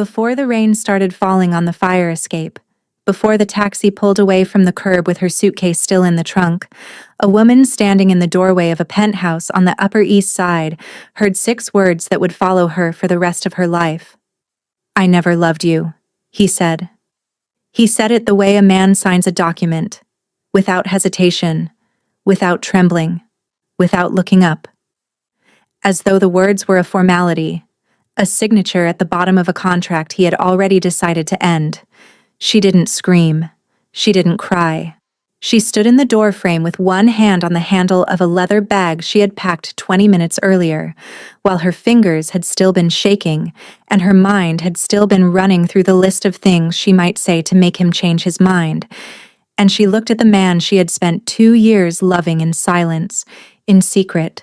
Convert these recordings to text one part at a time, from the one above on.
Before the rain started falling on the fire escape, before the taxi pulled away from the curb with her suitcase still in the trunk, a woman standing in the doorway of a penthouse on the Upper East Side heard 6 words that would follow her for the rest of her life. "I never loved you," he said. He said it the way a man signs a document, without hesitation, without trembling, without looking up. As though the words were a formality, a signature at the bottom of a contract he had already decided to end. She didn't scream. She didn't cry. She stood in the doorframe with one hand on the handle of a leather bag she had packed 20 minutes earlier, while her fingers had still been shaking and her mind had still been running through the list of things she might say to make him change his mind. And she looked at the man she had spent 2 years loving in silence, in secret,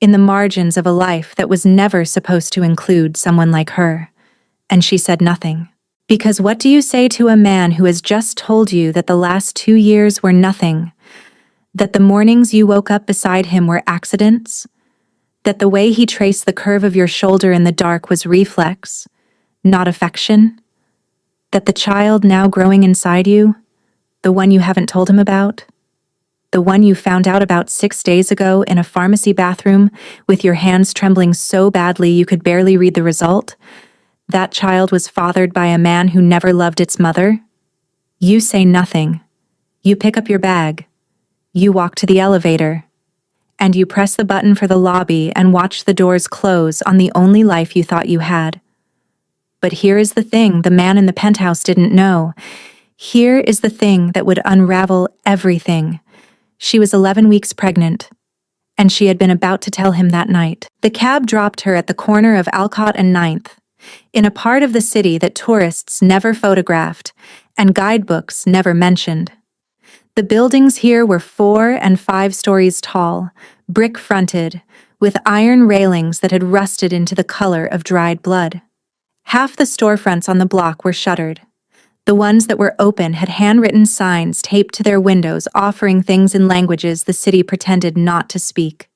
in the margins of a life that was never supposed to include someone like her. And she said nothing. Because what do you say to a man who has just told you that the last 2 years were nothing? That the mornings you woke up beside him were accidents? That the way he traced the curve of your shoulder in the dark was reflex, not affection? That the child now growing inside you, the one you haven't told him about, the one you found out about 6 days ago in a pharmacy bathroom with your hands trembling so badly you could barely read the result, that child was fathered by a man who never loved its mother? You say nothing. You pick up your bag. You walk to the elevator. And you press the button for the lobby and watch the doors close on the only life you thought you had. But here is the thing the man in the penthouse didn't know. Here is the thing that would unravel everything. She was 11 weeks pregnant, and she had been about to tell him that night. The cab dropped her at the corner of Alcott and 9th, in a part of the city that tourists never photographed and guidebooks never mentioned. The buildings here were 4 and 5 stories tall, brick-fronted, with iron railings that had rusted into the color of dried blood. Half the storefronts on the block were shuttered. The ones that were open had handwritten signs taped to their windows offering things in languages the city pretended not to speak.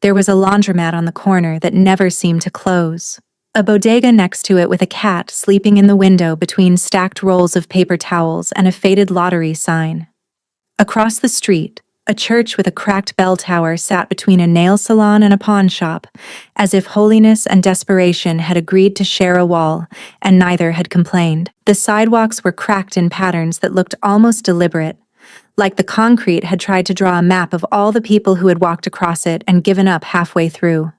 There was a laundromat on the corner that never seemed to close. A bodega next to it with a cat sleeping in the window between stacked rolls of paper towels and a faded lottery sign. Across the street, a church with a cracked bell tower sat between a nail salon and a pawn shop, as if holiness and desperation had agreed to share a wall, and neither had complained. The sidewalks were cracked in patterns that looked almost deliberate, like the concrete had tried to draw a map of all the people who had walked across it and given up halfway through.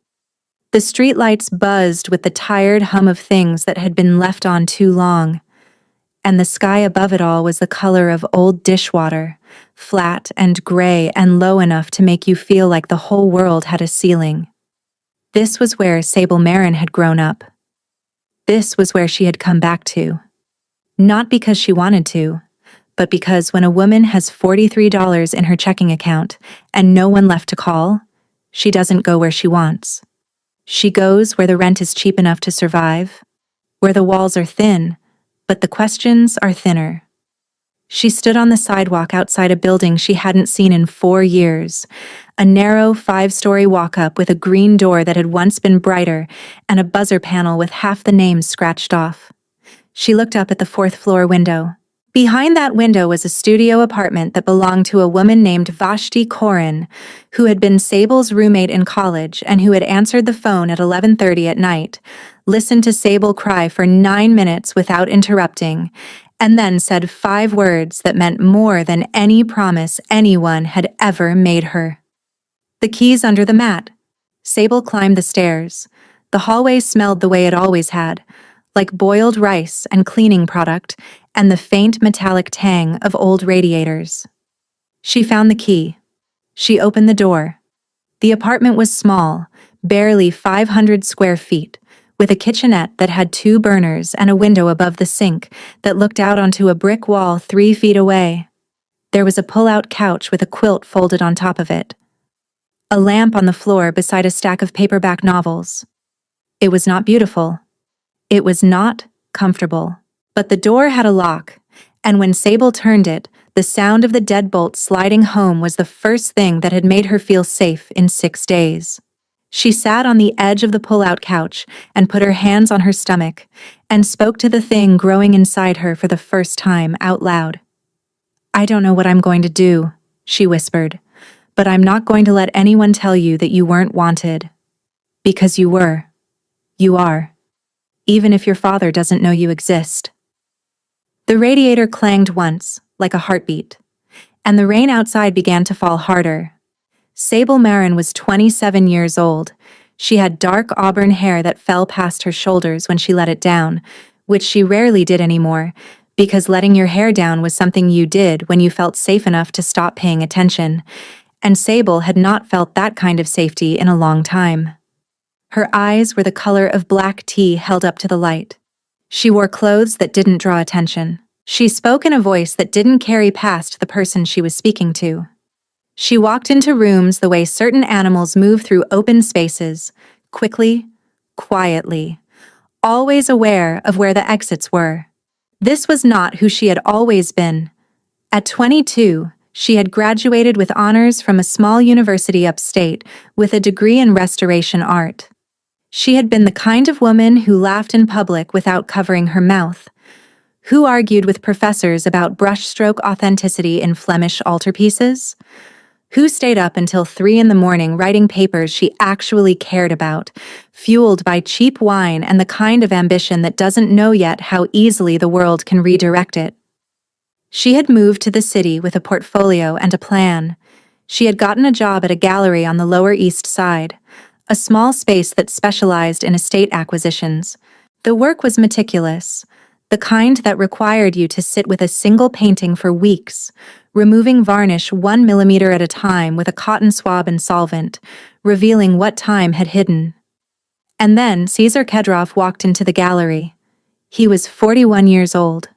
The streetlights buzzed with the tired hum of things that had been left on too long, and the sky above it all was the color of old dishwater, flat and gray and low enough to make you feel like the whole world had a ceiling. This was where Sable Marin had grown up. This was where she had come back to. Not because she wanted to, but because when a woman has $43 in her checking account and no one left to call, she doesn't go where she wants. She goes where the rent is cheap enough to survive, where the walls are thin, but the questions are thinner. She stood on the sidewalk outside a building she hadn't seen in 4 years, a narrow 5-story walk-up with a green door that had once been brighter and a buzzer panel with half the names scratched off. She looked up at the 4th-floor window. Behind that window was a studio apartment that belonged to a woman named Vashti Koren, who had been Sable's roommate in college and who had answered the phone at 11:30 at night, listened to Sable cry for 9 minutes without interrupting, and then said 5 words that meant more than any promise anyone had ever made her. The keys under the mat. Sable climbed the stairs. The hallway smelled the way it always had, like boiled rice and cleaning product, and the faint metallic tang of old radiators. She found the key. She opened the door. The apartment was small, barely 500 square feet, with a kitchenette that had 2 burners and a window above the sink that looked out onto a brick wall 3 feet away. There was a pull-out couch with a quilt folded on top of it. A lamp on the floor beside a stack of paperback novels. It was not beautiful. It was not comfortable. But the door had a lock, and when Sable turned it, the sound of the deadbolt sliding home was the first thing that had made her feel safe in 6 days. She sat on the edge of the pull-out couch and put her hands on her stomach and spoke to the thing growing inside her for the first time out loud. "I don't know what I'm going to do," she whispered, "but I'm not going to let anyone tell you that you weren't wanted. Because you were. You are. Even if your father doesn't know you exist." The radiator clanged once, like a heartbeat, and the rain outside began to fall harder. Sable Marin was 27 years old. She had dark auburn hair that fell past her shoulders when she let it down, which she rarely did anymore, because letting your hair down was something you did when you felt safe enough to stop paying attention, and Sable had not felt that kind of safety in a long time. Her eyes were the color of black tea held up to the light. She wore clothes that didn't draw attention. She spoke in a voice that didn't carry past the person she was speaking to. She walked into rooms the way certain animals move through open spaces, quickly, quietly, always aware of where the exits were. This was not who she had always been. At 22, she had graduated with honors from a small university upstate with a degree in restoration art. She had been the kind of woman who laughed in public without covering her mouth, who argued with professors about brushstroke authenticity in Flemish altarpieces, who stayed up until 3 a.m. writing papers she actually cared about, fueled by cheap wine and the kind of ambition that doesn't know yet how easily the world can redirect it. She had moved to the city with a portfolio and a plan. She had gotten a job at a gallery on the Lower East Side, a small space that specialized in estate acquisitions. The work was meticulous, the kind that required you to sit with a single painting for weeks, removing varnish 1 millimeter at a time with a cotton swab and solvent, revealing what time had hidden. And then Cesar Kedrov walked into the gallery. He was 41 years old,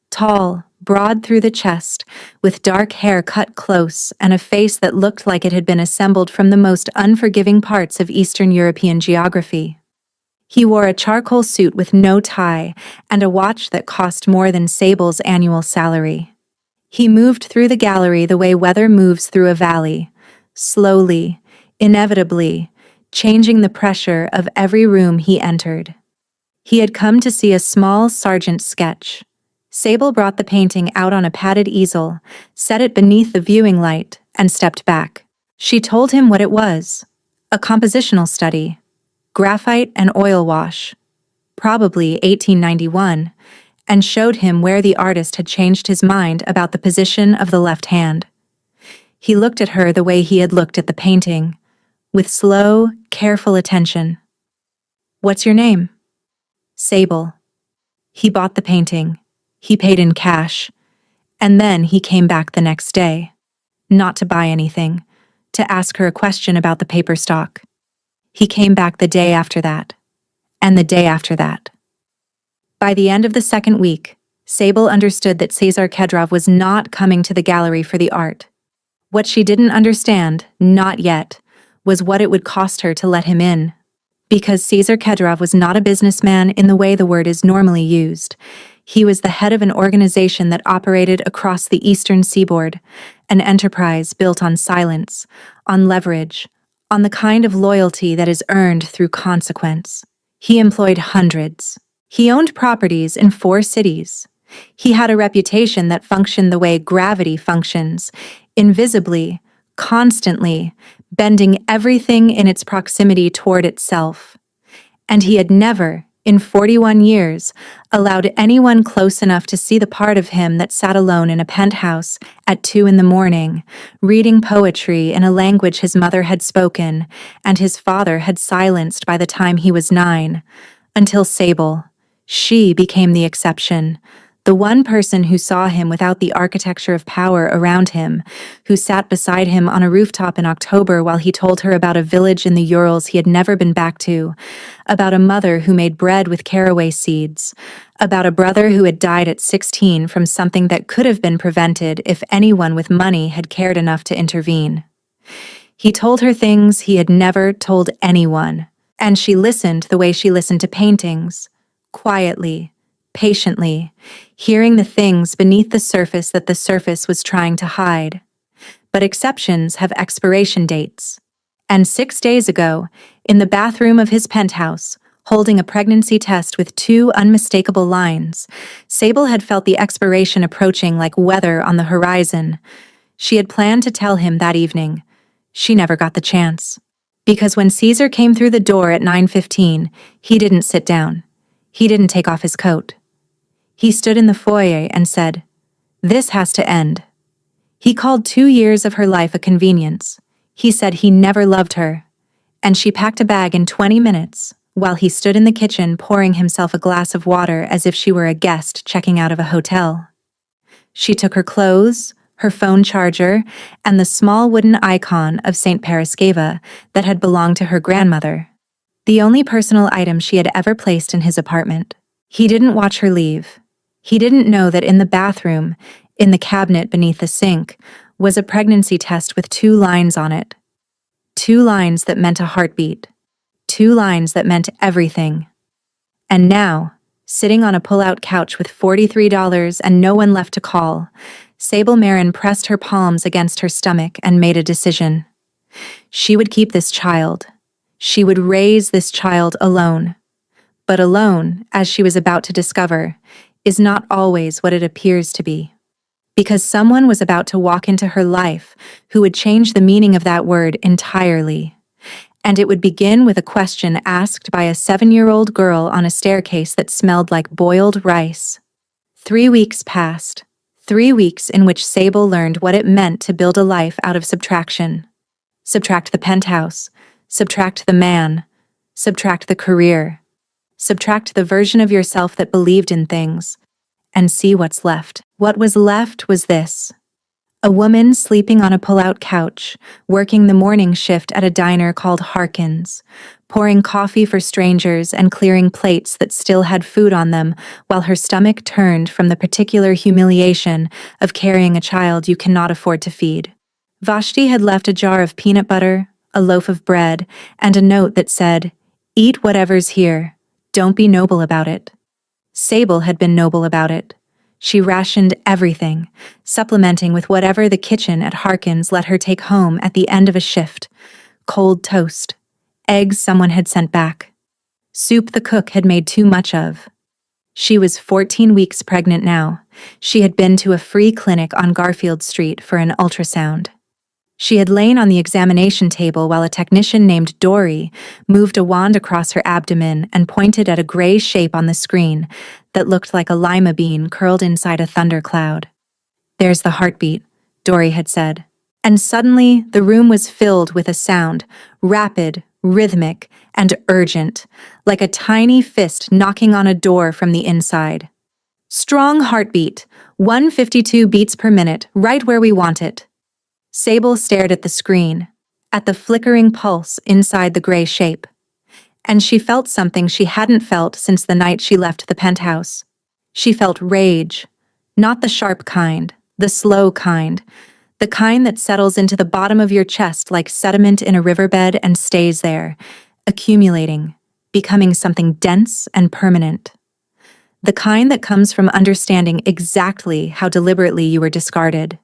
tall, broad through the chest, with dark hair cut close and a face that looked like it had been assembled from the most unforgiving parts of Eastern European geography. He wore a charcoal suit with no tie and a watch that cost more than Sable's annual salary. He moved through the gallery the way weather moves through a valley, slowly, inevitably, changing the pressure of every room he entered. He had come to see a small Sargent sketch. Sable brought the painting out on a padded easel, set it beneath the viewing light, and stepped back. She told him what it was: a compositional study, graphite and oil wash, probably 1891, and showed him where the artist had changed his mind about the position of the left hand. He looked at her the way he had looked at the painting, with slow, careful attention. "What's your name?" "Sable." He bought the painting. He paid in cash. And then he came back the next day. Not to buy anything, to ask her a question about the paper stock. He came back the day after that, and the day after that. By the end of the second week, Sable understood that Cesar Kedrov was not coming to the gallery for the art. What she didn't understand, not yet, was what it would cost her to let him in. Because Cesar Kedrov was not a businessman in the way the word is normally used. He was the head of an organization that operated across the eastern seaboard, an enterprise built on silence, on leverage, on the kind of loyalty that is earned through consequence. He employed hundreds. He owned properties in 4 cities. He had a reputation that functioned the way gravity functions, invisibly, constantly, bending everything in its proximity toward itself. And he had never, in 41 years, allowed anyone close enough to see the part of him that sat alone in a penthouse at 2 a.m, reading poetry in a language his mother had spoken and his father had silenced by the time he was 9, until Sable. She became the exception, the one person who saw him without the architecture of power around him, who sat beside him on a rooftop in October while he told her about a village in the Urals he had never been back to, about a mother who made bread with caraway seeds, about a brother who had died at 16 from something that could have been prevented if anyone with money had cared enough to intervene. He told her things he had never told anyone, and she listened the way she listened to paintings, quietly, patiently, hearing the things beneath the surface that the surface was trying to hide. But exceptions have expiration dates. And 6 days ago, In the bathroom of his penthouse, holding a pregnancy test with two unmistakable lines, Sable had felt the expiration approaching like weather on the horizon. She had planned to tell him that evening. She never got the chance. Because when Caesar came through the door at 9:15, he didn't sit down. He didn't take off his coat. He stood in the foyer and said, "This has to end." He called 2 years of her life a convenience. He said he never loved her. And she packed a bag in 20 minutes, while he stood in the kitchen pouring himself a glass of water as if she were a guest checking out of a hotel. She took her clothes, her phone charger, and the small wooden icon of St. Paraskeva that had belonged to her grandmother, the only personal item she had ever placed in his apartment. He didn't watch her leave. He didn't know that in the bathroom, in the cabinet beneath the sink, was a pregnancy test with 2 lines on it. 2 lines that meant a heartbeat. 2 lines that meant everything. And now, sitting on a pull-out couch with $43 and no one left to call, Sable Marin pressed her palms against her stomach and made a decision. She would keep this child. She would raise this child alone. But alone, as she was about to discover, is not always what it appears to be. Because someone was about to walk into her life who would change the meaning of that word entirely. And it would begin with a question asked by a 7-year-old girl on a staircase that smelled like boiled rice. 3 weeks passed. 3 weeks in which Sable learned what it meant to build a life out of subtraction. Subtract the penthouse. Subtract the man. Subtract the career. Subtract the version of yourself that believed in things. And see what's left. What was left was this. A woman sleeping on a pull-out couch, working the morning shift at a diner called Harkins, pouring coffee for strangers and clearing plates that still had food on them while her stomach turned from the particular humiliation of carrying a child you cannot afford to feed. Vashti had left a jar of peanut butter, a loaf of bread, and a note that said, "Eat whatever's here. Don't be noble about it." Sable had been noble about it. She rationed everything, supplementing with whatever the kitchen at Harkins let her take home at the end of a shift. Cold toast, eggs someone had sent back, soup the cook had made too much of. She was 14 weeks pregnant now. She had been to a free clinic on Garfield Street for an ultrasound. She had lain on the examination table while a technician named Dory moved a wand across her abdomen and pointed at a gray shape on the screen that looked like a lima bean curled inside a thundercloud. "There's the heartbeat," Dory had said. And suddenly, the room was filled with a sound, rapid, rhythmic, and urgent, like a tiny fist knocking on a door from the inside. "Strong heartbeat, 152 beats per minute, right where we want it." Sable stared at the screen, at the flickering pulse inside the gray shape. And she felt something she hadn't felt since the night she left the penthouse. She felt rage, not the sharp kind, the slow kind, the kind that settles into the bottom of your chest like sediment in a riverbed and stays there, accumulating, becoming something dense and permanent. The kind that comes from understanding exactly how deliberately you were discarded.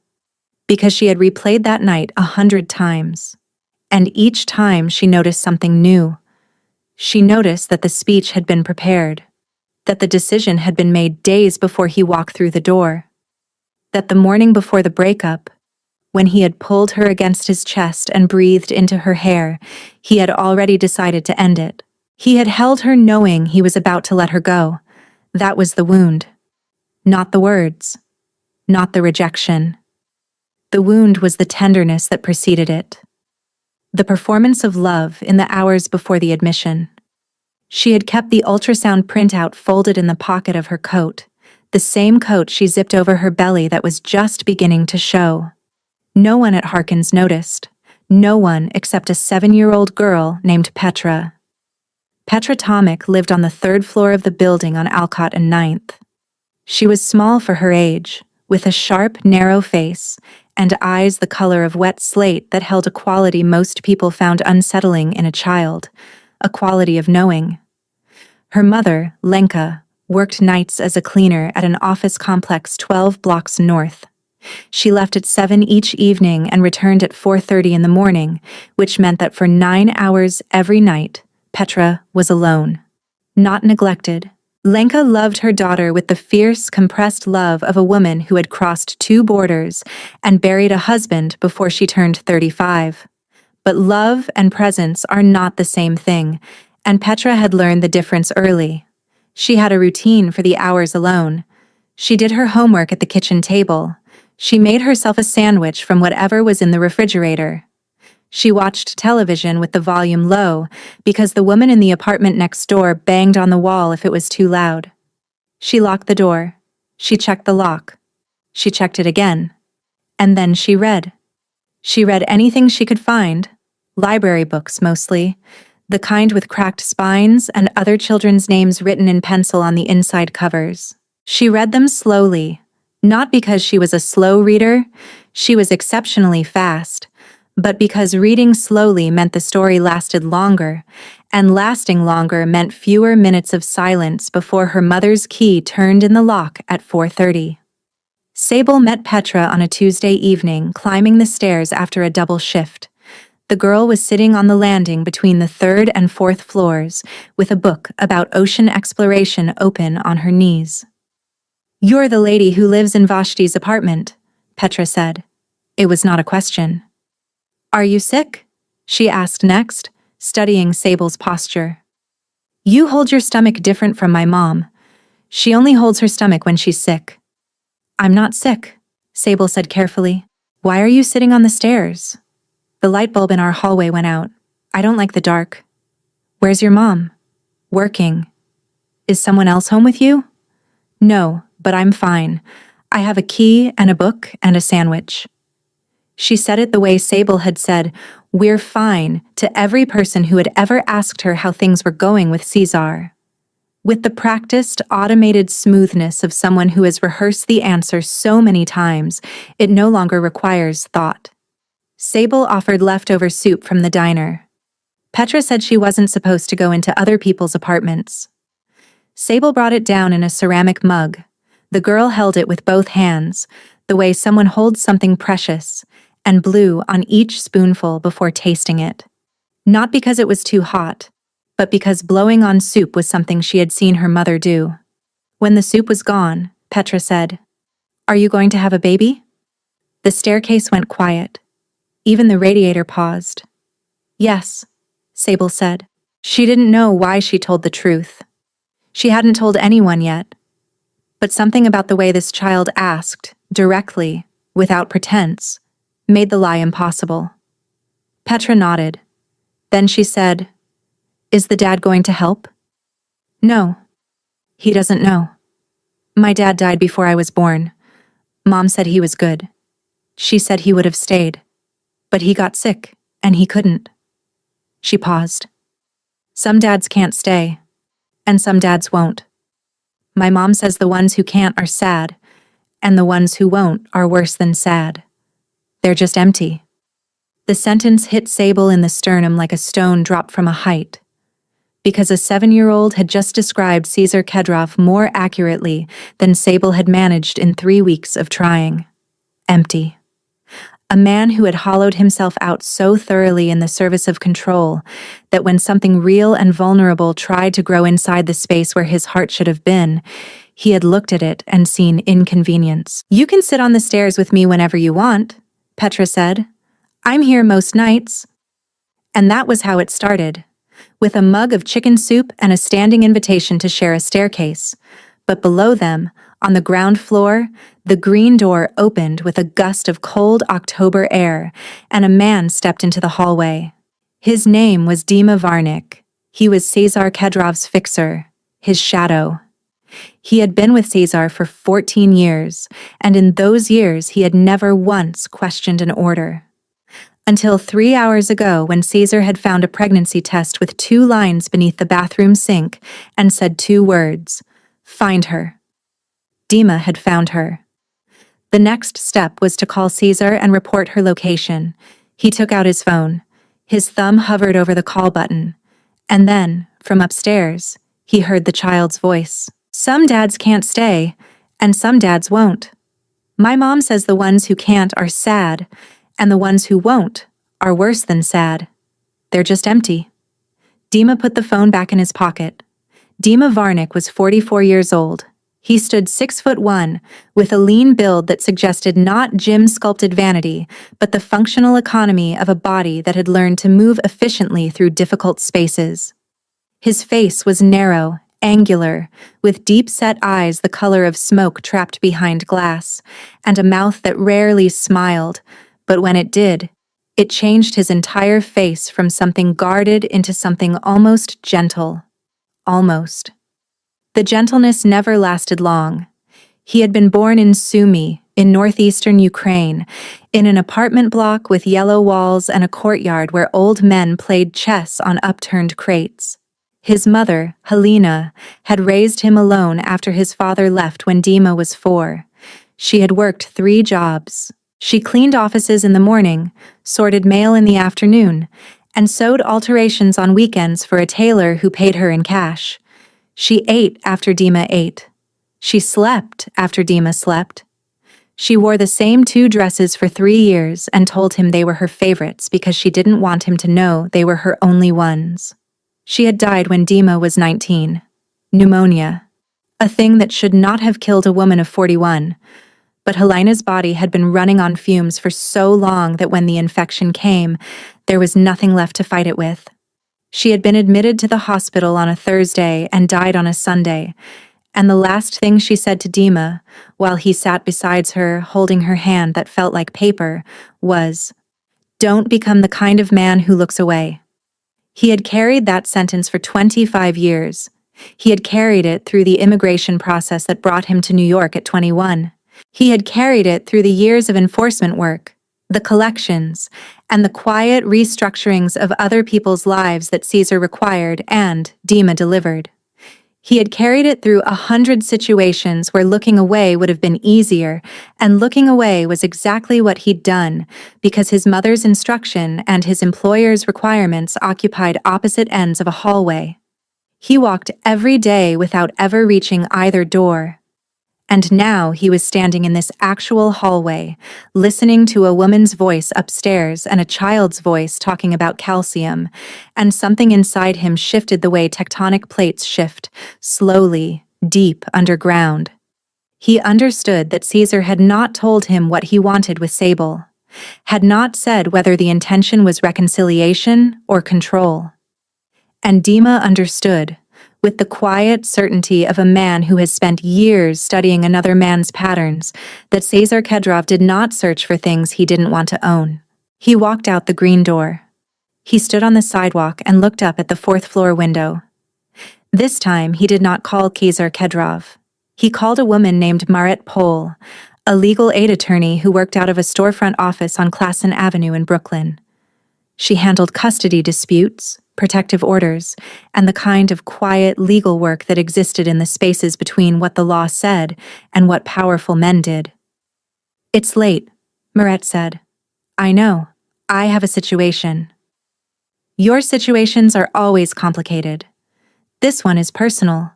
Because she had replayed that night 100 times. And each time she noticed something new. She noticed that the speech had been prepared, that the decision had been made days before he walked through the door, that the morning before the breakup, when he had pulled her against his chest and breathed into her hair, he had already decided to end it. He had held her knowing he was about to let her go. That was the wound. Not the words. Not the rejection. The wound was the tenderness that preceded it. The performance of love in the hours before the admission. She had kept the ultrasound printout folded in the pocket of her coat, the same coat she zipped over her belly that was just beginning to show. No one at Harkins noticed. No one except a 7-year-old girl named Petra. Petra Tomic lived on the 3rd floor of the building on Alcott and 9th. She was small for her age, with a sharp, narrow face, and eyes the color of wet slate that held a quality most people found unsettling in a child, a quality of knowing. Her mother, Lenka, worked nights as a cleaner at an office complex 12 blocks north. She left at 7 each evening and returned at 4:30 in the morning, which meant that for 9 hours every night, Petra was alone. Not neglected. Lenka loved her daughter with the fierce, compressed love of a woman who had crossed 2 borders and buried a husband before she turned 35. But love and presence are not the same thing, and Petra had learned the difference early. She had a routine for the hours alone. She did her homework at the kitchen table. She made herself a sandwich from whatever was in the refrigerator. She watched television with the volume low because the woman in the apartment next door banged on the wall if it was too loud. She locked the door. She checked the lock. She checked it again. And then she read. She read anything she could find, library books mostly, the kind with cracked spines and other children's names written in pencil on the inside covers. She read them slowly, not because she was a slow reader, she was exceptionally fast, but because reading slowly meant the story lasted longer, and lasting longer meant fewer minutes of silence before her mother's key turned in the lock at 4:30. Sable met Petra on a Tuesday evening, climbing the stairs after a double shift. The girl was sitting on the landing between the 3rd and 4th floors, with a book about ocean exploration open on her knees. "You're the lady who lives in Vashti's apartment," Petra said. It was not a question. "Are you sick?" she asked next, studying Sable's posture. "You hold your stomach different from my mom. She only holds her stomach when she's sick." "I'm not sick," Sable said carefully. "Why are you sitting on the stairs?" "The light bulb in our hallway went out. I don't like the dark." "Where's your mom?" "Working." "Is someone else home with you?" "No, but I'm fine. I have a key and a book and a sandwich." She said it the way Sable had said, "We're fine," to every person who had ever asked her how things were going with Caesar. With the practiced, automated smoothness of someone who has rehearsed the answer so many times, it no longer requires thought. Sable offered leftover soup from the diner. Petra said she wasn't supposed to go into other people's apartments. Sable brought it down in a ceramic mug. The girl held it with both hands, the way someone holds something precious, and blew on each spoonful before tasting it. Not because it was too hot, but because blowing on soup was something she had seen her mother do. When the soup was gone, Petra said, "Are you going to have a baby?" The staircase went quiet. Even the radiator paused. "Yes," Sable said. She didn't know why she told the truth. She hadn't told anyone yet. But something about the way this child asked, directly, without pretense, made the lie impossible. Petra nodded. Then she said, "Is the dad going to help?" "No. He doesn't know. My dad died before I was born. Mom said he was good. She said he would have stayed. But he got sick, and he couldn't." She paused. "Some dads can't stay, and some dads won't. My mom says the ones who can't are sad, and the ones who won't are worse than sad. They're just empty." The sentence hit Sable in the sternum like a stone dropped from a height, because a 7-year-old had just described Caesar Kedrov more accurately than Sable had managed in 3 weeks of trying. Empty. A man who had hollowed himself out so thoroughly in the service of control that when something real and vulnerable tried to grow inside the space where his heart should have been, he had looked at it and seen inconvenience. "You can sit on the stairs with me whenever you want," Petra said. "I'm here most nights." And that was how it started, with a mug of chicken soup and a standing invitation to share a staircase. But below them, on the ground floor, the green door opened with a gust of cold October air, and a man stepped into the hallway. His name was Dima Varnik. He was Caesar Kedrov's fixer, his shadow. He had been with Caesar for 14 years, and in those years he had never once questioned an order. Until 3 hours ago, when Caesar had found a pregnancy test with 2 lines beneath the bathroom sink and said 2 words, "Find her." Dima had found her. The next step was to call Caesar and report her location. He took out his phone. His thumb hovered over the call button. And then, from upstairs, he heard the child's voice. "Some dads can't stay, and some dads won't. My mom says the ones who can't are sad, and the ones who won't are worse than sad. They're just empty. Dima put the phone back in his pocket. Dima Varnik was 44 years old. He stood 6'1", with a lean build that suggested not gym-sculpted vanity, but the functional economy of a body that had learned to move efficiently through difficult spaces. His face was narrow, angular, with deep-set eyes the color of smoke trapped behind glass, and a mouth that rarely smiled, but when it did, it changed his entire face from something guarded into something almost gentle. Almost. The gentleness never lasted long. He had been born in Sumy, in northeastern Ukraine, in an apartment block with yellow walls and a courtyard where old men played chess on upturned crates. His mother, Helena, had raised him alone after his father left when Dima was 4. She had worked 3 jobs. She cleaned offices in the morning, sorted mail in the afternoon, and sewed alterations on weekends for a tailor who paid her in cash. She ate after Dima ate. She slept after Dima slept. She wore the same 2 dresses for 3 years and told him they were her favorites because she didn't want him to know they were her only ones. She had died when Dima was 19. Pneumonia. A thing that should not have killed a woman of 41. But Helena's body had been running on fumes for so long that when the infection came, there was nothing left to fight it with. She had been admitted to the hospital on a Thursday and died on a Sunday, and the last thing she said to Dima, while he sat beside her holding her hand that felt like paper, was, "Don't become the kind of man who looks away." He had carried that sentence for 25 years. He had carried it through the immigration process that brought him to New York at 21. He had carried it through the years of enforcement work, the collections, and the quiet restructurings of other people's lives that Caesar required and Dima delivered. He had carried it through 100 situations where looking away would have been easier, and looking away was exactly what he'd done, because his mother's instruction and his employer's requirements occupied opposite ends of a hallway. He walked every day without ever reaching either door. And now he was standing in this actual hallway, listening to a woman's voice upstairs and a child's voice talking about calcium, and something inside him shifted the way tectonic plates shift, slowly, deep underground. He understood that Caesar had not told him what he wanted with Sable, had not said whether the intention was reconciliation or control. And Dima understood, with the quiet certainty of a man who has spent years studying another man's patterns, that Caesar Kedrov did not search for things he didn't want to own. He walked out the green door. He stood on the sidewalk and looked up at the 4th-floor window. This time, he did not call Caesar Kedrov. He called a woman named Marit Pol, a legal aid attorney who worked out of a storefront office on Klassen Avenue in Brooklyn. She handled custody disputes, protective orders, and the kind of quiet legal work that existed in the spaces between what the law said and what powerful men did. "It's late," Maret said. "I know. I have a situation." "Your situations are always complicated. This one is personal."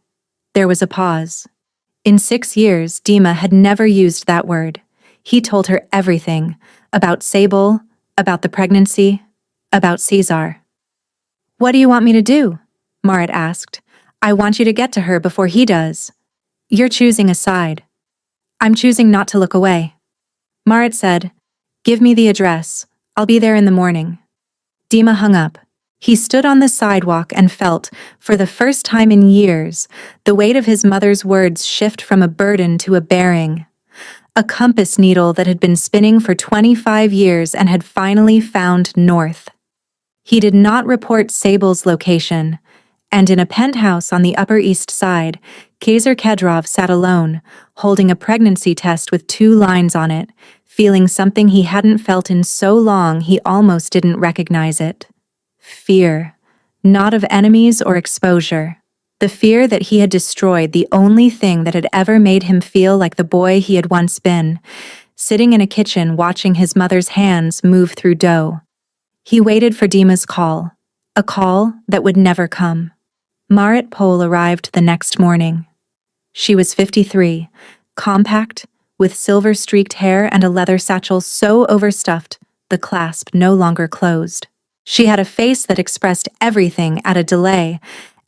There was a pause. In 6 years, Dima had never used that word. He told her everything, about Sable, about the pregnancy, about Caesar. "What do you want me to do?" Marit asked. "I want you to get to her before he does." "You're choosing a side." "I'm choosing not to look away." Marit said, "Give me the address. I'll be there in the morning." Dima hung up. He stood on the sidewalk and felt, for the first time in years, the weight of his mother's words shift from a burden to a bearing. A compass needle that had been spinning for 25 years and had finally found north. He did not report Sable's location, and in a penthouse on the Upper East Side, Caesar Kedrov sat alone, holding a pregnancy test with 2 lines on it, feeling something he hadn't felt in so long he almost didn't recognize it. Fear, not of enemies or exposure. The fear that he had destroyed the only thing that had ever made him feel like the boy he had once been, sitting in a kitchen watching his mother's hands move through dough. He waited for Dima's call, a call that would never come. Marit Pol arrived the next morning. She was 53, compact, with silver-streaked hair and a leather satchel so overstuffed the clasp no longer closed. She had a face that expressed everything at a delay,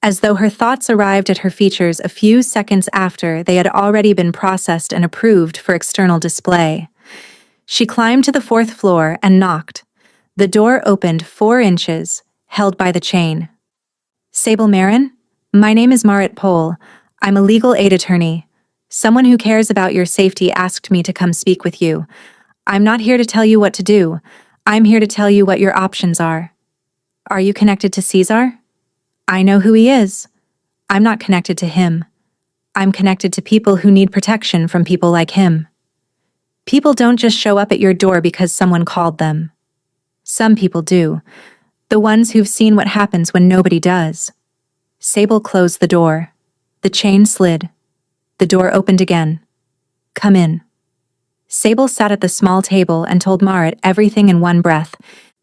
as though her thoughts arrived at her features a few seconds after they had already been processed and approved for external display. She climbed to the 4th floor and knocked. The door opened 4 inches, held by the chain. "Sable Marin? My name is Marit Pole. I'm a legal aid attorney. Someone who cares about your safety asked me to come speak with you. I'm not here to tell you what to do. I'm here to tell you what your options are." "Are you connected to Caesar?" "I know who he is. I'm not connected to him. I'm connected to people who need protection from people like him. People don't just show up at your door because someone called them. Some people do. The ones who've seen what happens when nobody does." Sable closed the door. The chain slid. The door opened again. "Come in." Sable sat at the small table and told Marit everything in one breath.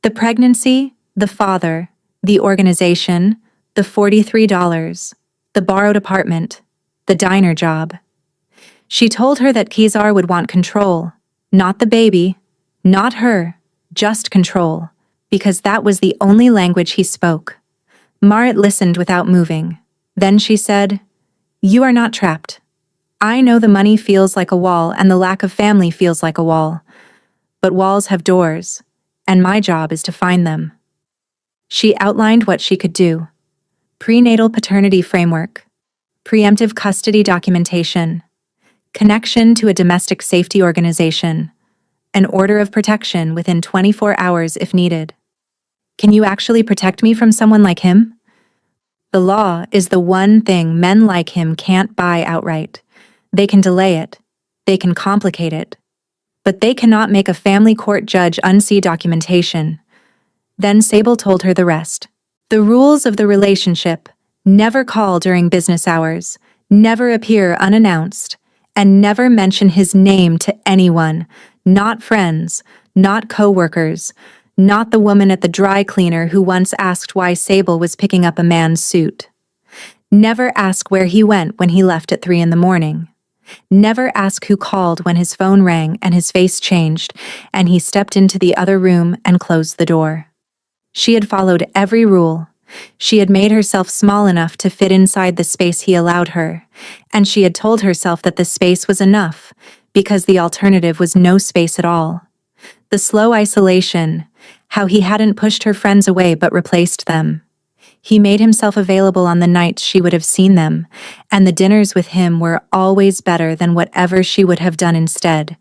The pregnancy, the father, the organization, the $43, the borrowed apartment, the diner job. She told her that Caesar would want control, not the baby, not her, just control, because that was the only language he spoke. Marit listened without moving. Then she said, "You are not trapped. I know the money feels like a wall and the lack of family feels like a wall. But walls have doors, and my job is to find them." She outlined what she could do. Prenatal paternity framework, preemptive custody documentation, connection to a domestic safety organization, an order of protection within 24 hours if needed. "Can you actually protect me from someone like him?" "The law is the one thing men like him can't buy outright. They can delay it. They can complicate it. But they cannot make a family court judge unsee documentation." Then Sable told her the rest. The rules of the relationship: never call during business hours, never appear unannounced, and never mention his name to anyone, not friends, not co-workers, not the woman at the dry cleaner who once asked why Sable was picking up a man's suit. Never ask where he went when he left at 3 in the morning. Never ask who called when his phone rang and his face changed and he stepped into the other room and closed the door. She had followed every rule. She had made herself small enough to fit inside the space he allowed her, and she had told herself that the space was enough, because the alternative was no space at all. The slow isolation, how he hadn't pushed her friends away but replaced them. He made himself available on the nights she would have seen them, and the dinners with him were always better than whatever she would have done instead,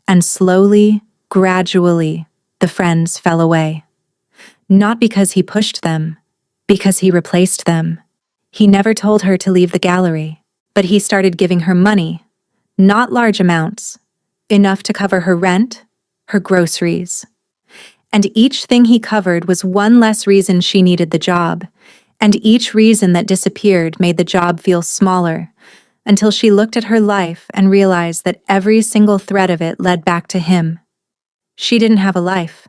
and slowly, gradually, the friends fell away. Not because he pushed them, because he replaced them. He never told her to leave the gallery, but he started giving her money, not large amounts, enough to cover her rent, her groceries. And each thing he covered was one less reason she needed the job, and each reason that disappeared made the job feel smaller, until she looked at her life and realized that every single thread of it led back to him. She didn't have a life.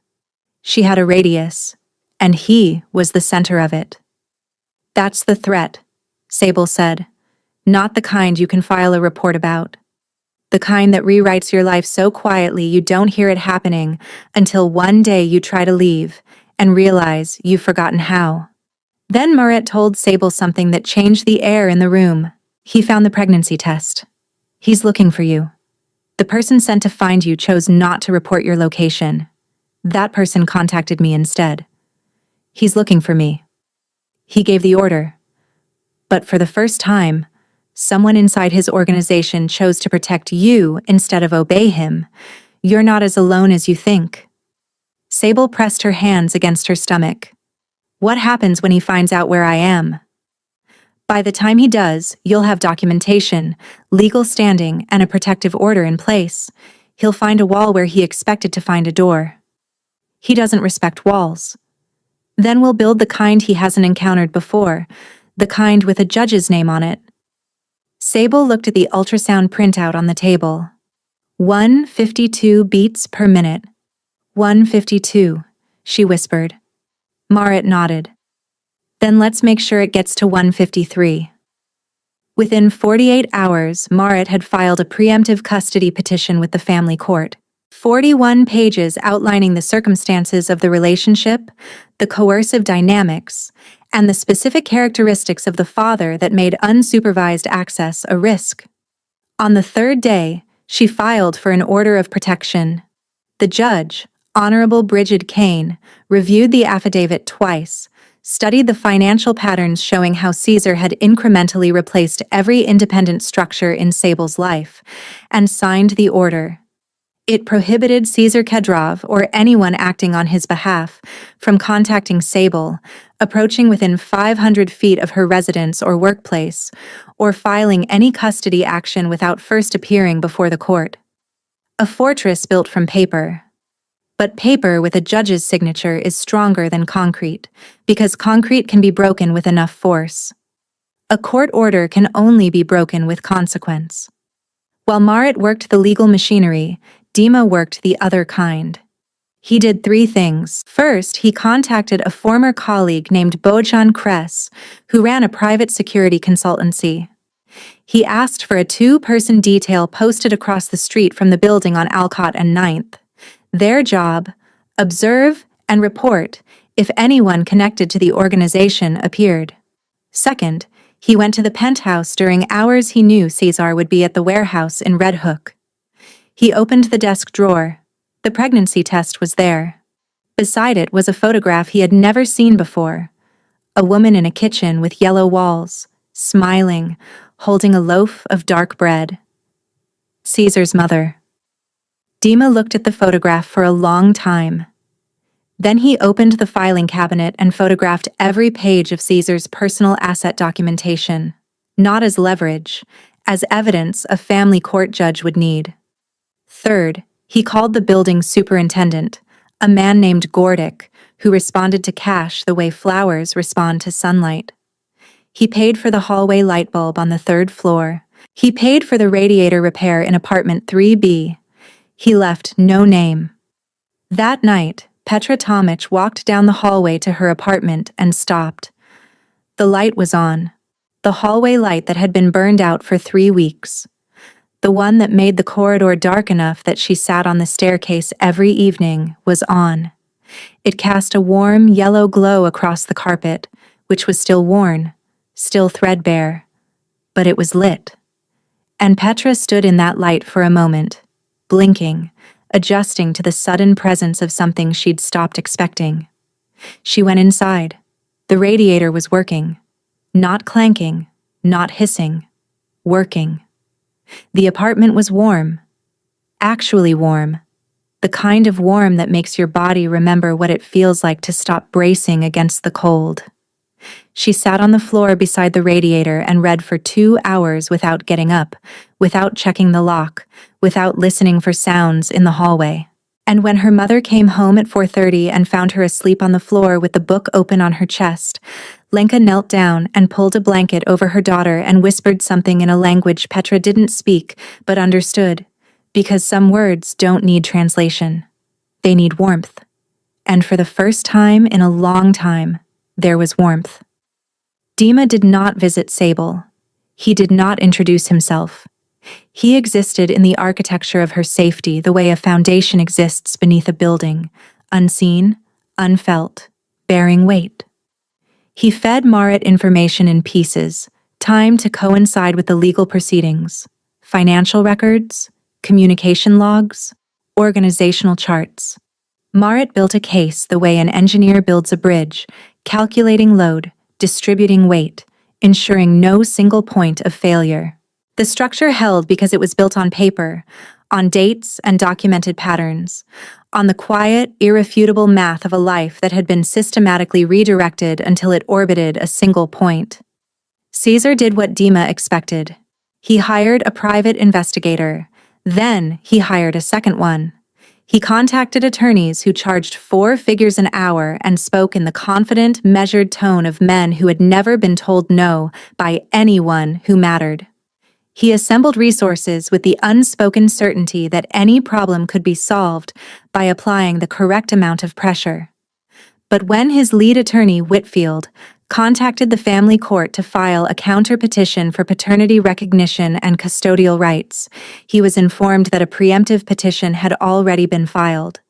She had a radius, and he was the center of it. "That's the threat," Sable said. "Not the kind you can file a report about. The kind that rewrites your life so quietly you don't hear it happening until one day you try to leave and realize you've forgotten how." Then Marit told Sable something that changed the air in the room. "He found the pregnancy test. He's looking for you. The person sent to find you chose not to report your location. That person contacted me instead. He's looking for me. He gave the order. But for the first time, someone inside his organization chose to protect you instead of obey him. You're not as alone as you think." Sable pressed her hands against her stomach. "What happens when he finds out where I am?" "By the time he does, you'll have documentation, legal standing, and a protective order in place. He'll find a wall where he expected to find a door. He doesn't respect walls. Then we'll build the kind he hasn't encountered before, the kind with a judge's name on it." Sable looked at the ultrasound printout on the table. 152 beats per minute. 152, she whispered. Marit nodded. "Then let's make sure it gets to 153. Within 48 hours, Marit had filed a preemptive custody petition with the family court. 41 pages outlining the circumstances of the relationship, the coercive dynamics, and the specific characteristics of the father that made unsupervised access a risk. On the third day, she filed for an order of protection. The judge, Honorable Brigid Kane, reviewed the affidavit twice, studied the financial patterns showing how Caesar had incrementally replaced every independent structure in Sable's life, and signed the order. It prohibited Caesar Kedrov or anyone acting on his behalf from contacting Sable, approaching within 500 feet of her residence or workplace, or filing any custody action without first appearing before the court. A fortress built from paper. But paper with a judge's signature is stronger than concrete, because concrete can be broken with enough force. A court order can only be broken with consequence. While Marit worked the legal machinery, Dima worked the other kind. He did 3 things. First, he contacted a former colleague named Bojan Kres, who ran a private security consultancy. He asked for a 2-person detail posted across the street from the building on Alcott and 9th. Their job: observe and report if anyone connected to the organization appeared. Second, he went to the penthouse during hours he knew Caesar would be at the warehouse in Red Hook. He opened the desk drawer. The pregnancy test was there. Beside it was a photograph he had never seen before. A woman in a kitchen with yellow walls, smiling, holding a loaf of dark bread. Caesar's mother. Dima looked at the photograph for a long time. Then he opened the filing cabinet and photographed every page of Caesar's personal asset documentation, not as leverage, as evidence a family court judge would need. Third, he called the building's superintendent, a man named Gordic, who responded to cash the way flowers respond to sunlight. He paid for the hallway light bulb on the 3rd floor. He paid for the radiator repair in apartment 3B. He left no name. That night, Petra Tomic walked down the hallway to her apartment and stopped. The light was on. The hallway light that had been burned out for 3 weeks. The one that made the corridor dark enough that she sat on the staircase every evening was on. It cast a warm yellow glow across the carpet, which was still worn, still threadbare, but it was lit. And Petra stood in that light for a moment, blinking, adjusting to the sudden presence of something she'd stopped expecting. She went inside. The radiator was working. Not clanking, not hissing. Working. The apartment was warm. Actually warm. The kind of warm that makes your body remember what it feels like to stop bracing against the cold. She sat on the floor beside the radiator and read for 2 hours without getting up, without checking the lock, without listening for sounds in the hallway. And when her mother came home at 4:30 and found her asleep on the floor with the book open on her chest, Lenka knelt down and pulled a blanket over her daughter and whispered something in a language Petra didn't speak but understood, because some words don't need translation. They need warmth. And for the first time in a long time, there was warmth. Dima did not visit Sable. He did not introduce himself. He existed in the architecture of her safety the way a foundation exists beneath a building, unseen, unfelt, bearing weight. He fed Marit information in pieces, timed to coincide with the legal proceedings, financial records, communication logs, organizational charts. Marit built a case the way an engineer builds a bridge, calculating load, distributing weight, ensuring no single point of failure. The structure held because it was built on paper, on dates and documented patterns, on the quiet, irrefutable math of a life that had been systematically redirected until it orbited a single point. Caesar did what Dima expected. He hired a private investigator. Then he hired a second one. He contacted attorneys who charged 4 figures an hour and spoke in the confident, measured tone of men who had never been told no by anyone who mattered. He assembled resources with the unspoken certainty that any problem could be solved by applying the correct amount of pressure. But when his lead attorney, Whitfield, contacted the family court to file a counter-petition for paternity recognition and custodial rights. He was informed that a preemptive petition had already been filed,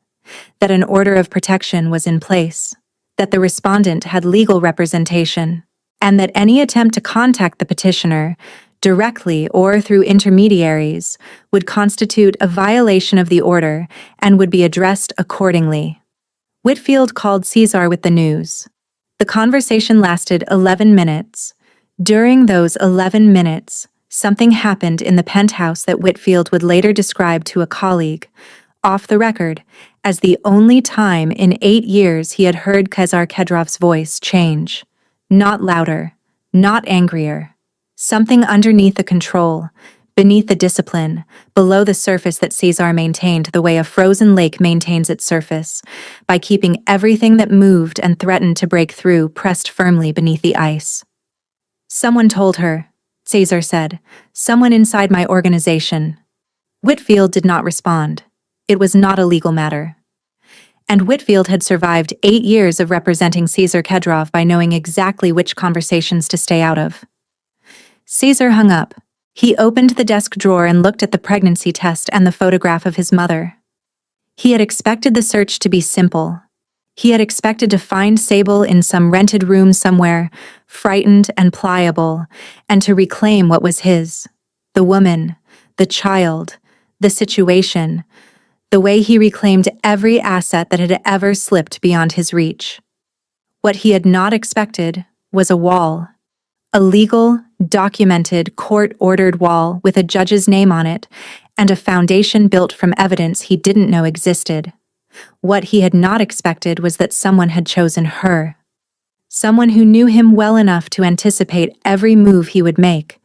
that an order of protection was in place, that the respondent had legal representation, and that any attempt to contact the petitioner, directly or through intermediaries, would constitute a violation of the order and would be addressed accordingly. Whitfield called Caesar with the news. The conversation lasted 11 minutes. During those 11 minutes, something happened in the penthouse that Whitfield would later describe to a colleague, off the record, as the only time in 8 years he had heard Khazar Khedrov's voice change. Not louder, not angrier. Something underneath the control, beneath the discipline, below the surface that Caesar maintained the way a frozen lake maintains its surface, by keeping everything that moved and threatened to break through pressed firmly beneath the ice. Someone told her, Caesar said, someone inside my organization. Whitfield did not respond. It was not a legal matter. And Whitfield had survived 8 years of representing Caesar Khedrov by knowing exactly which conversations to stay out of. Caesar hung up. He opened the desk drawer and looked at the pregnancy test and the photograph of his mother. He had expected the search to be simple. He had expected to find Sable in some rented room somewhere, frightened and pliable, and to reclaim what was his. The woman, the child, the situation, the way he reclaimed every asset that had ever slipped beyond his reach. What he had not expected was a wall. A legal, documented, court-ordered wall with a judge's name on it, and a foundation built from evidence he didn't know existed. What he had not expected was that someone had chosen her. Someone who knew him well enough to anticipate every move he would make,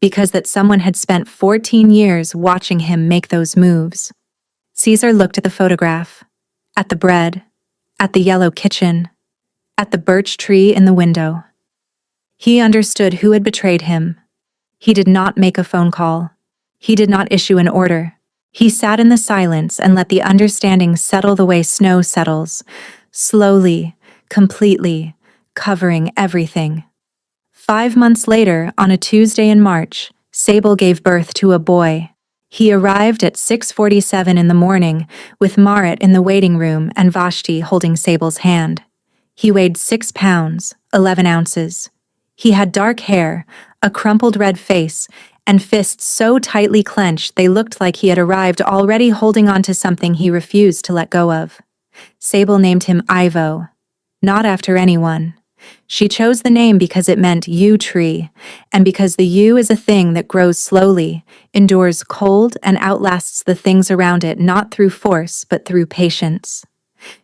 because that someone had spent 14 years watching him make those moves. Caesar looked at the photograph, at the bread, at the yellow kitchen, at the birch tree in the window. He understood who had betrayed him. He did not make a phone call. He did not issue an order. He sat in the silence and let the understanding settle the way snow settles, slowly, completely, covering everything. 5 months later, on a Tuesday in March, Sable gave birth to a boy. He arrived at 6:47 in the morning, with Marit in the waiting room and Vashti holding Sable's hand. He weighed 6 pounds, 11 ounces. He had dark hair, a crumpled red face, and fists so tightly clenched they looked like he had arrived already holding on to something he refused to let go of. Sable named him Ivo, not after anyone. She chose the name because it meant yew tree, and because the yew is a thing that grows slowly, endures cold, and outlasts the things around it not through force but through patience.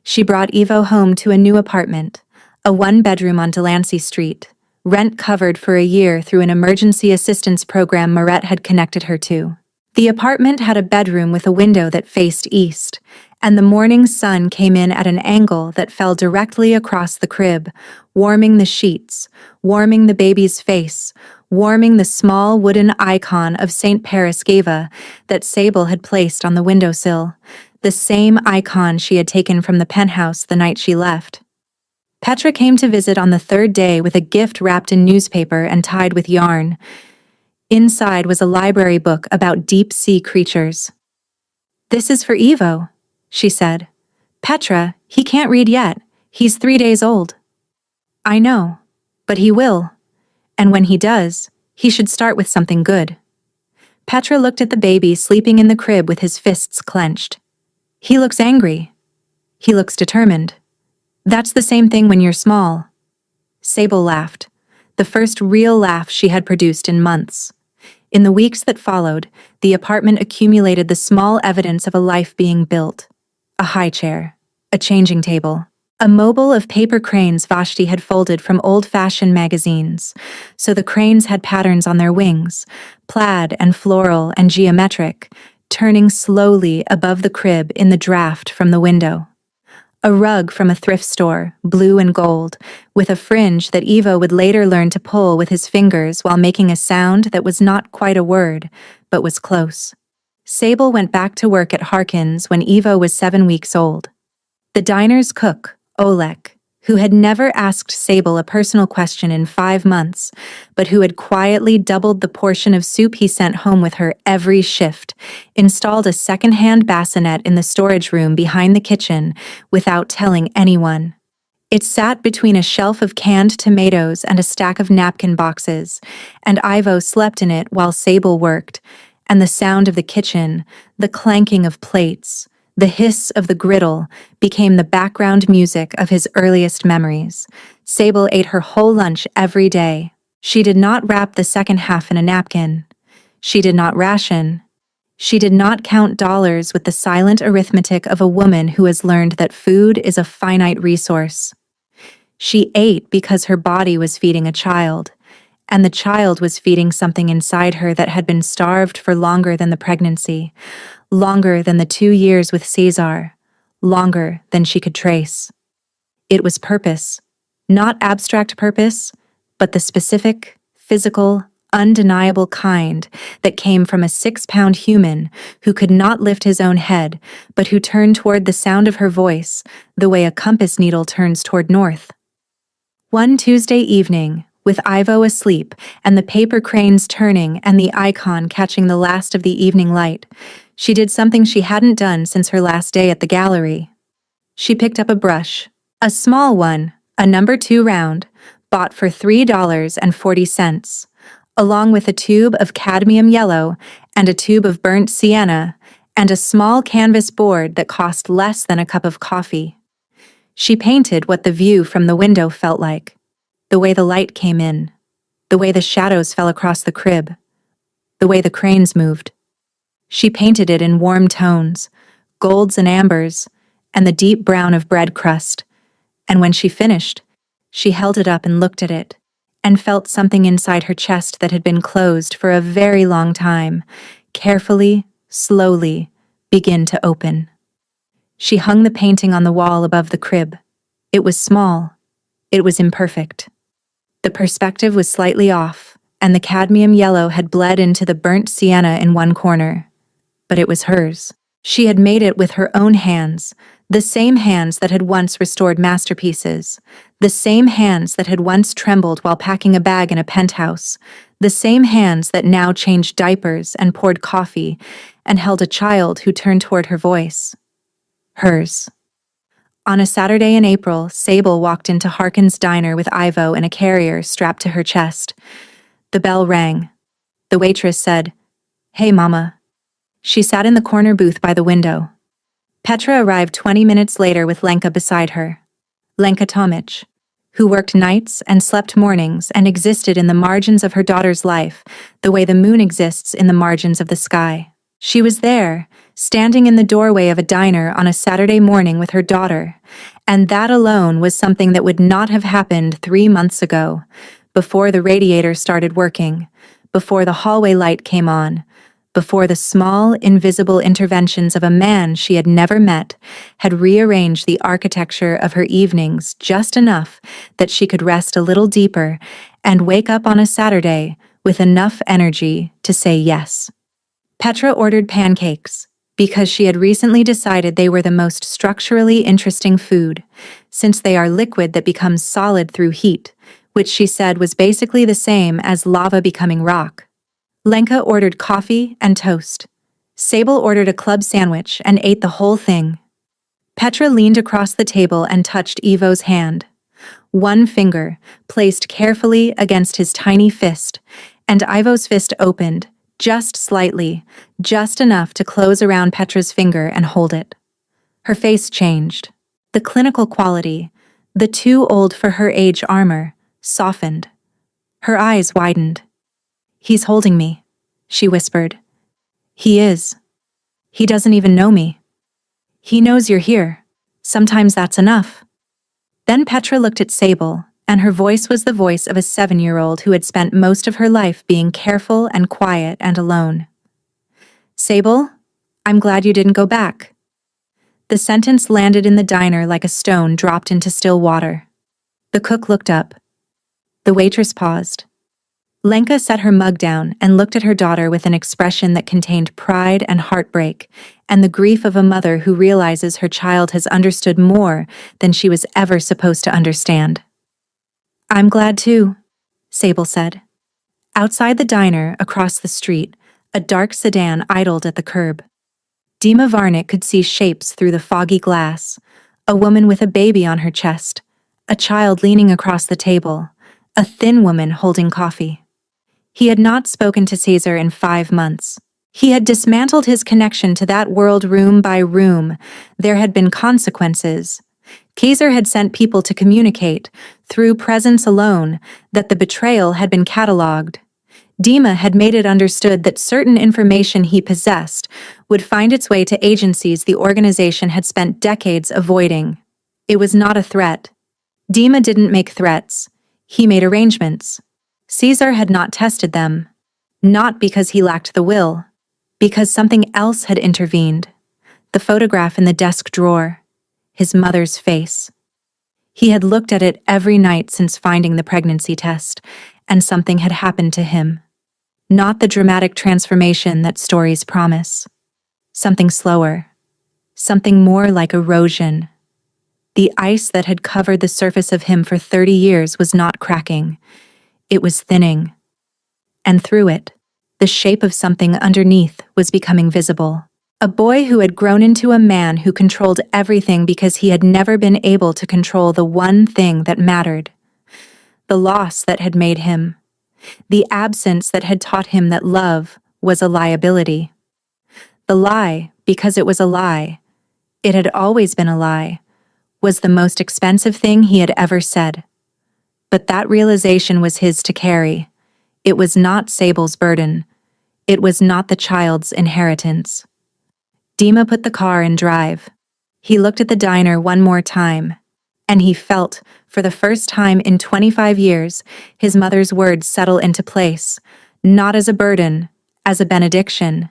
She brought Ivo home to a new apartment, a 1-bedroom on Delancey Street, rent covered for a year through an emergency assistance program Maret had connected her to. The apartment had a bedroom with a window that faced east, and the morning sun came in at an angle that fell directly across the crib, warming the sheets, warming the baby's face, warming the small wooden icon of St. Paraskeva that Sable had placed on the windowsill, the same icon she had taken from the penthouse the night she left. Petra came to visit on the 3rd day with a gift wrapped in newspaper and tied with yarn. Inside was a library book about deep-sea creatures. "This is for Ivo," she said. "Petra, he can't read yet. He's 3 days old." "I know, but he will. And when he does, he should start with something good." Petra looked at the baby sleeping in the crib with his fists clenched. "He looks angry. He looks determined. That's the same thing when you're small." Sable laughed, the first real laugh she had produced in months. In the weeks that followed, the apartment accumulated the small evidence of a life being built. A high chair, a changing table, a mobile of paper cranes Vashti had folded from old-fashioned magazines, so the cranes had patterns on their wings, plaid and floral and geometric, turning slowly above the crib in the draft from the window. A rug from a thrift store, blue and gold, with a fringe that Ivo would later learn to pull with his fingers while making a sound that was not quite a word, but was close. Sable went back to work at Harkins when Ivo was 7 weeks old. The diner's cook, Oleg, who had never asked Sable a personal question in 5 months, but who had quietly doubled the portion of soup he sent home with her every shift, installed a second-hand bassinet in the storage room behind the kitchen without telling anyone. It sat between a shelf of canned tomatoes and a stack of napkin boxes, and Ivo slept in it while Sable worked, and the sound of the kitchen, the clanking of plates, the hiss of the griddle became the background music of his earliest memories. Sable ate her whole lunch every day. She did not wrap the second half in a napkin. She did not ration. She did not count dollars with the silent arithmetic of a woman who has learned that food is a finite resource. She ate because her body was feeding a child, and the child was feeding something inside her that had been starved for longer than the pregnancy, longer than the 2 years with Cesar, longer than she could trace. It was purpose, not abstract purpose, but the specific, physical, undeniable kind that came from a 6-pound human who could not lift his own head, but who turned toward the sound of her voice the way a compass needle turns toward north. One Tuesday evening, with Ivo asleep and the paper cranes turning and the icon catching the last of the evening light, she did something she hadn't done since her last day at the gallery. She picked up a brush, a small one, a number 2 round, bought for $3.40, along with a tube of cadmium yellow and a tube of burnt sienna and a small canvas board that cost less than a cup of coffee. She painted what the view from the window felt like, the way the light came in, the way the shadows fell across the crib, the way the cranes moved. She painted it in warm tones, golds and ambers, and the deep brown of bread crust, and when she finished, she held it up and looked at it, and felt something inside her chest that had been closed for a very long time, carefully, slowly, begin to open. She hung the painting on the wall above the crib. It was small. It was imperfect. The perspective was slightly off, and the cadmium yellow had bled into the burnt sienna in one corner. But it was hers. She had made it with her own hands, the same hands that had once restored masterpieces, the same hands that had once trembled while packing a bag in a penthouse, the same hands that now changed diapers and poured coffee and held a child who turned toward her voice. Hers. On a Saturday in April, Sable walked into Harkin's diner with Ivo in a carrier strapped to her chest. The bell rang. The waitress said, "Hey, Mama." She sat in the corner booth by the window. Petra arrived 20 minutes later with Lenka beside her. Lenka Tomic, who worked nights and slept mornings and existed in the margins of her daughter's life, the way the moon exists in the margins of the sky. She was there, standing in the doorway of a diner on a Saturday morning with her daughter, and that alone was something that would not have happened 3 months ago, before the radiator started working, before the hallway light came on, before the small, invisible interventions of a man she had never met had rearranged the architecture of her evenings just enough that she could rest a little deeper and wake up on a Saturday with enough energy to say yes. Petra ordered pancakes because she had recently decided they were the most structurally interesting food, since they are liquid that becomes solid through heat, which she said was basically the same as lava becoming rock. Lenka ordered coffee and toast. Sable ordered a club sandwich and ate the whole thing. Petra leaned across the table and touched Ivo's hand. One finger, placed carefully against his tiny fist, and Ivo's fist opened, just slightly, just enough to close around Petra's finger and hold it. Her face changed. The clinical quality, the too old for her age armor, softened. Her eyes widened. "He's holding me," she whispered. "He is. He doesn't even know me. He knows you're here. Sometimes that's enough." Then Petra looked at Sable, and her voice was the voice of a 7-year-old who had spent most of her life being careful and quiet and alone. "Sable, I'm glad you didn't go back." The sentence landed in the diner like a stone dropped into still water. The cook looked up. The waitress paused. Lenka set her mug down and looked at her daughter with an expression that contained pride and heartbreak, and the grief of a mother who realizes her child has understood more than she was ever supposed to understand. "I'm glad too," Sable said. Outside the diner, across the street, a dark sedan idled at the curb. Dima Varnik could see shapes through the foggy glass: a woman with a baby on her chest, a child leaning across the table, a thin woman holding coffee. He had not spoken to Caesar in 5 months. He had dismantled his connection to that world room by room. There had been consequences. Caesar had sent people to communicate, through presence alone, that the betrayal had been catalogued. Dima had made it understood that certain information he possessed would find its way to agencies the organization had spent decades avoiding. It was not a threat. Dima didn't make threats. He made arrangements. Caesar had not tested them. Not because he lacked the will. Because something else had intervened. The photograph in the desk drawer. His mother's face. He had looked at it every night since finding the pregnancy test, and something had happened to him. Not the dramatic transformation that stories promise. Something slower. Something more like erosion. The ice that had covered the surface of him for 30 years was not cracking. It was thinning. And through it, the shape of something underneath was becoming visible. A boy who had grown into a man who controlled everything because he had never been able to control the one thing that mattered. The loss that had made him. The absence that had taught him that love was a liability. The lie, because it was a lie, it had always been a lie, was the most expensive thing he had ever said. But that realization was his to carry. It was not Sable's burden. It was not the child's inheritance. Dima put the car in drive. He looked at the diner one more time, and he felt, for the first time in 25 years, his mother's words settle into place, not as a burden, as a benediction.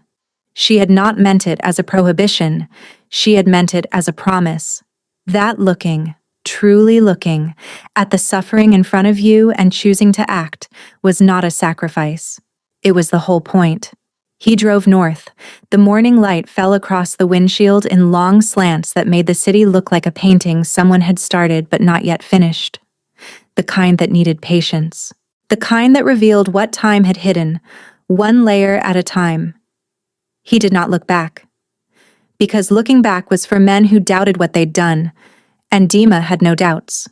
She had not meant it as a prohibition. She had meant it as a promise. That looking, truly looking, at the suffering in front of you and choosing to act was not a sacrifice. It was the whole point. He drove north. The morning light fell across the windshield in long slants that made the city look like a painting someone had started but not yet finished. The kind that needed patience. The kind that revealed what time had hidden, one layer at a time. He did not look back. Because looking back was for men who doubted what they'd done, and Dima had no doubts.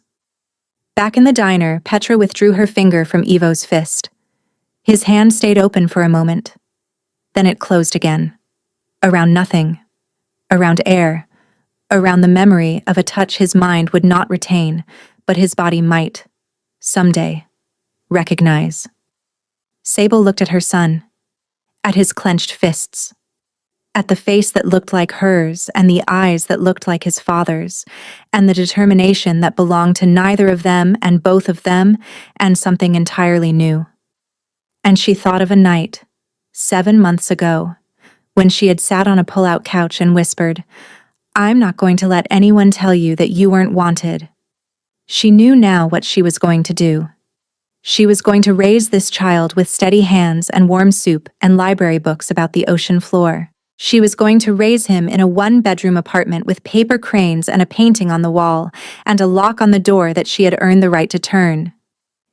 Back in the diner, Petra withdrew her finger from Ivo's fist. His hand stayed open for a moment. Then it closed again. Around nothing. Around air. Around the memory of a touch his mind would not retain, but his body might, someday, recognize. Sable looked at her son. At his clenched fists. At the face that looked like hers, and the eyes that looked like his father's, and the determination that belonged to neither of them and both of them, and something entirely new. And she thought of a night, 7 months ago, when she had sat on a pull-out couch and whispered, "I'm not going to let anyone tell you that you weren't wanted." She knew now what she was going to do. She was going to raise this child with steady hands and warm soup and library books about the ocean floor. She was going to raise him in a 1-bedroom apartment with paper cranes and a painting on the wall and a lock on the door that she had earned the right to turn.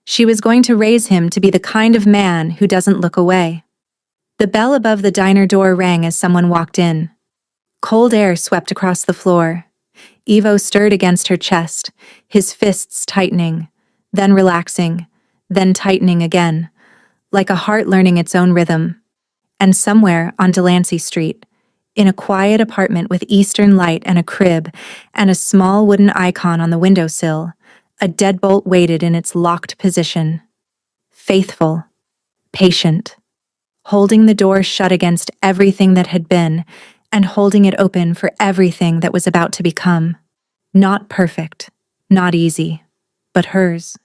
She was going to raise him to be the kind of man who doesn't look away. The bell above the diner door rang as someone walked in. Cold air swept across the floor. Ivo stirred against her chest, his fists tightening, then relaxing, then tightening again, like a heart learning its own rhythm. And somewhere on Delancey Street, in a quiet apartment with eastern light and a crib and a small wooden icon on the windowsill, a deadbolt waited in its locked position. Faithful, patient, holding the door shut against everything that had been and holding it open for everything that was about to become. Not perfect, not easy, but hers.